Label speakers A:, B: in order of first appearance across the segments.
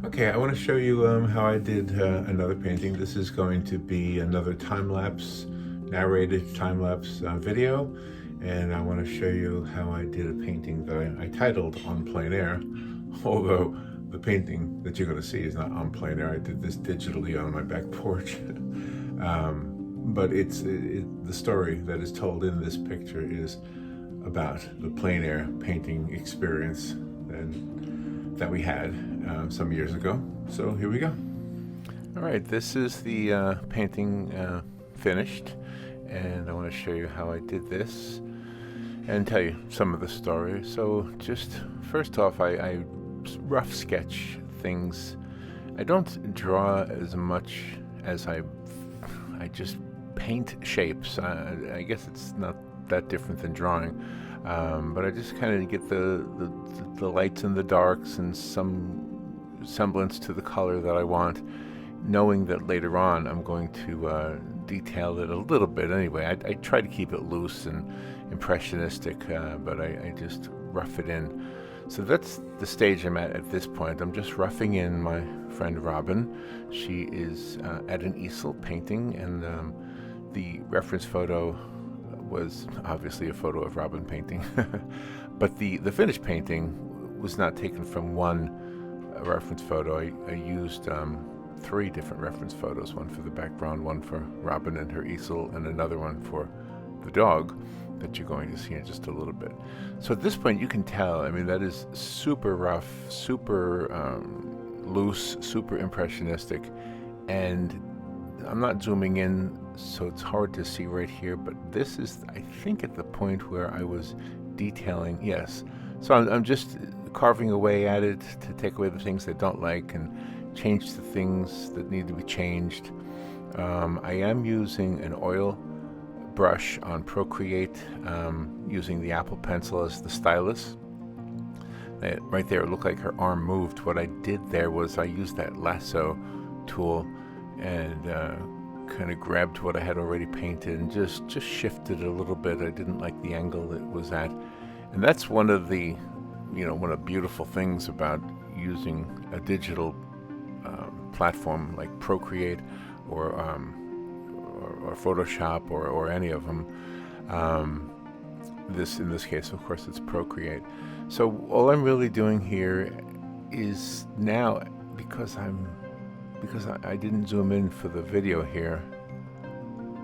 A: Okay, I want to show you how I did another painting. This is going to be another time-lapse, narrated time-lapse video, and I want to show you how I did a painting that I titled On Plein Air, although the painting that you're going to see is not on plein air. I did this digitally on my back porch. But the story that is told in this picture is about the plein air painting experience that we had some years ago. So here we go. All right, this is the painting finished, and I want to show you how I did this and tell you some of the story. So just first off, I rough sketch things. I don't draw as much as I just paint shapes. I guess it's not that different than drawing. But I just kind of get the lights and the darks and some semblance to the color that I want, knowing that later on I'm going to detail it a little bit anyway. I try to keep it loose and impressionistic, but I just rough it in. So that's the stage I'm at this point. I'm just roughing in my friend Robin. She is at an easel painting, and the reference photo was obviously a photo of Robin painting. But the finished painting was not taken from one reference photo. I used 3 different reference photos, one for the background, one for Robin and her easel, and another one for the dog that you're going to see in just a little bit. So at this point you can tell, I mean, that is super rough, super loose, super impressionistic, and I'm not zooming in, so it's hard to see right here, but this is, I think, at the point where I was detailing, yes. So I'm just carving away at it to take away the things I don't like and change the things that need to be changed. I am using an oil brush on Procreate, using the Apple Pencil as the stylus. Right there, it looked like her arm moved. What I did there was I used that lasso tool and kind of grabbed what I had already painted and just shifted it a little bit. I didn't like the angle it was at, and that's one of the beautiful things about using a digital platform like Procreate or Photoshop or any of them. In this case, of course, it's Procreate. So all I'm really doing here is now, because I didn't zoom in for the video here,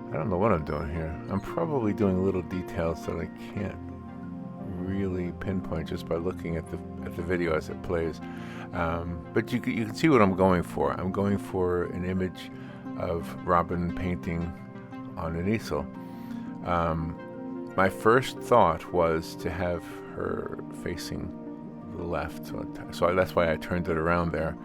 A: I don't know what I'm doing here. I'm probably doing little details that I can't really pinpoint just by looking at the video as it plays. But you can see what I'm going for. I'm going for an image of Robin painting on an easel. My first thought was to have her facing the left, so that's why I turned it around there.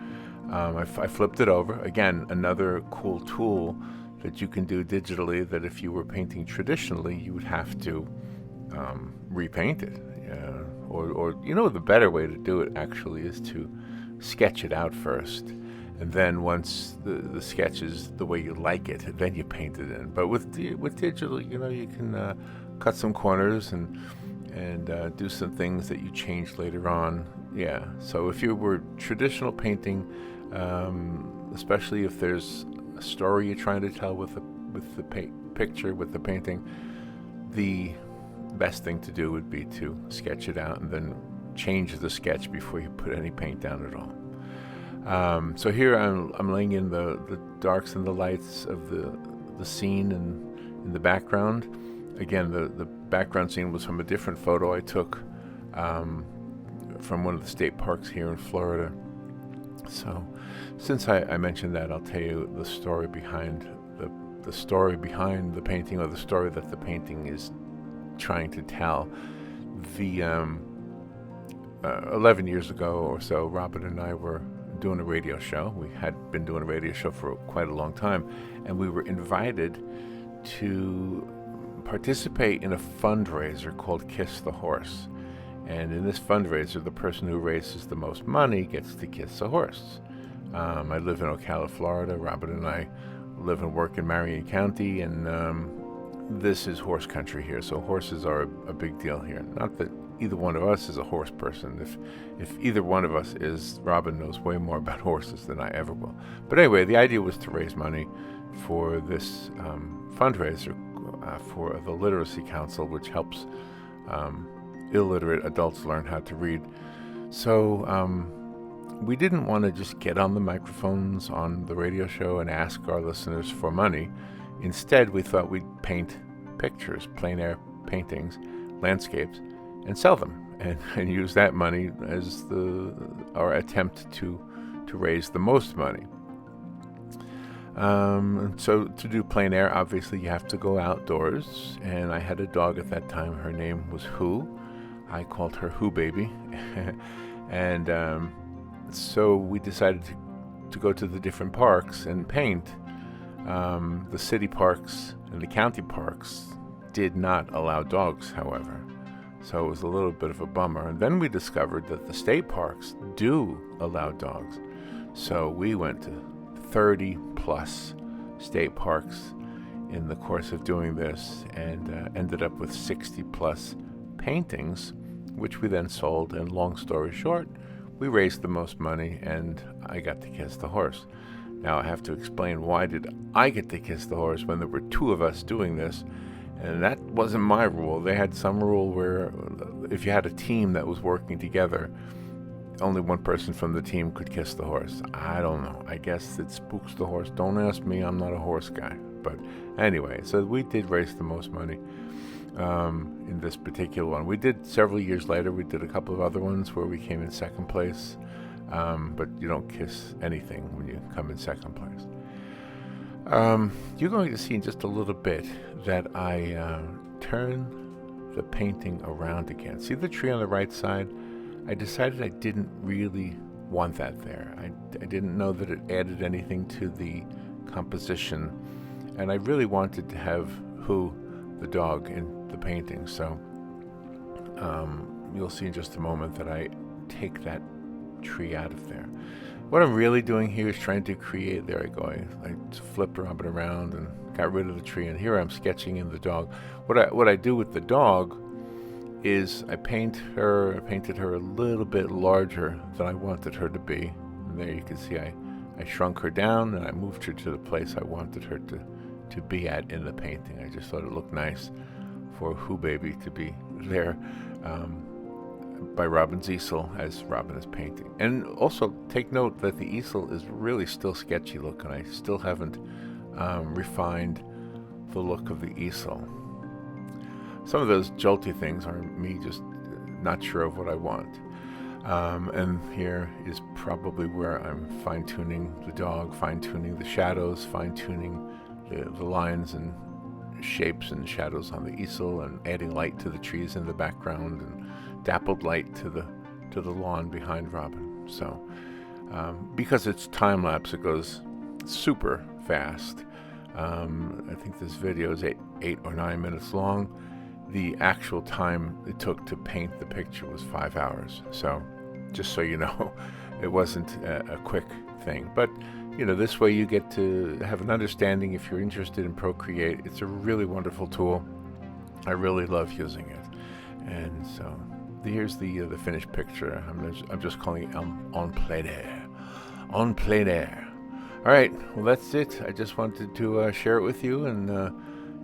A: I flipped it over. Again, another cool tool that you can do digitally that if you were painting traditionally, you would have to repaint it. Or the better way to do it actually is to sketch it out first. And then once the sketch is the way you like it, then you paint it in. But with digital, you can cut some corners and do some things that you change later on. Yeah. So if you were traditional painting, especially if there's a story you're trying to tell with the picture, with the painting, the best thing to do would be to sketch it out and then change the sketch before you put any paint down at all. So here I'm laying in the darks and the lights of the scene and in the background. Again, the background scene was from a different photo I took from one of the state parks here in Florida. So since I mentioned that, I'll tell you the story behind the story behind the painting, or the story that the painting is trying to tell. The 11 years ago or so, Robin and I were doing a radio show. We had been doing a radio show for quite a long time, and we were invited to participate in a fundraiser called Kiss the Horse. And in this fundraiser, the person who raises the most money gets to kiss a horse. I live in Ocala, Florida. Robin and I live and work in Marion County, and this is horse country here, so horses are a big deal here. Not that either one of us is a horse person. If either one of us is, Robin knows way more about horses than I ever will. But anyway, the idea was to raise money for this fundraiser for the Literacy Council, which helps illiterate adults learn how to read. So we didn't want to just get on the microphones on the radio show and ask our listeners for money. Instead, we thought we'd paint pictures, plein air paintings, landscapes, and sell them, and use that money as our attempt to raise the most money. So to do plein air, obviously you have to go outdoors, and I had a dog at that time. Her name was Who. I called her Who Baby. And so we decided to go to the different parks and paint. The city parks and the county parks did not allow dogs, however. So it was a little bit of a bummer. And then we discovered that the state parks do allow dogs. So we went to 30 plus state parks in the course of doing this, and ended up with 60 plus paintings, which we then sold. And long story short, we raised the most money, and I got to kiss the horse. Now I have to explain, why did I get to kiss the horse when there were two of us doing this? And that wasn't my rule. They had some rule where if you had a team that was working together, only one person from the team could kiss the horse. I don't know. I guess it spooks the horse. Don't ask me. I'm not a horse guy. But anyway, so we did raise the most money in this particular one. We did several years later. We did a couple of other ones where we came in second place. But you don't kiss anything when you come in second place. You're going to see in just a little bit that I turn the painting around again. See the tree on the right side? I decided I didn't really want that there. I didn't know that it added anything to the composition, and I really wanted to have Who, the dog, in the painting. So you'll see in just a moment that I take that tree out of there. What I'm really doing here is trying to create, there I go, I flipped Robin around and got rid of the tree, and here I'm sketching in the dog. What I do with the dog is I painted her a little bit larger than I wanted her to be. And there you can see I shrunk her down, and I moved her to the place I wanted her to be at in the painting. I just thought it looked nice for Who Baby to be there by Robin's easel as Robin is painting. And also take note that the easel is really still sketchy looking. I still haven't refined the look of the easel. Some of those jolty things are me just not sure of what I want. And here is probably where I'm fine-tuning the dog, fine-tuning the shadows, fine-tuning the lines and shapes and shadows on the easel, and adding light to the trees in the background, and dappled light to the lawn behind Robin. So because it's time-lapse, it goes super fast. I think this video is 8 or 9 minutes long. The actual time it took to paint the picture was 5 hours. So just so you know, it wasn't a quick thing. But you know, this way you get to have an understanding if you're interested in Procreate. It's a really wonderful tool. I really love using it. And so here's the finished picture. I'm just calling it en plein air. En plein air. All right, well that's it. I just wanted to share it with you, and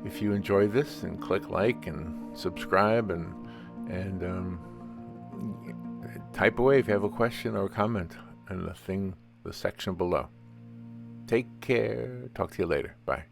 A: if you enjoy this, then click like and subscribe, and type away if you have a question or a comment in the section below. Take care. Talk to you later. Bye.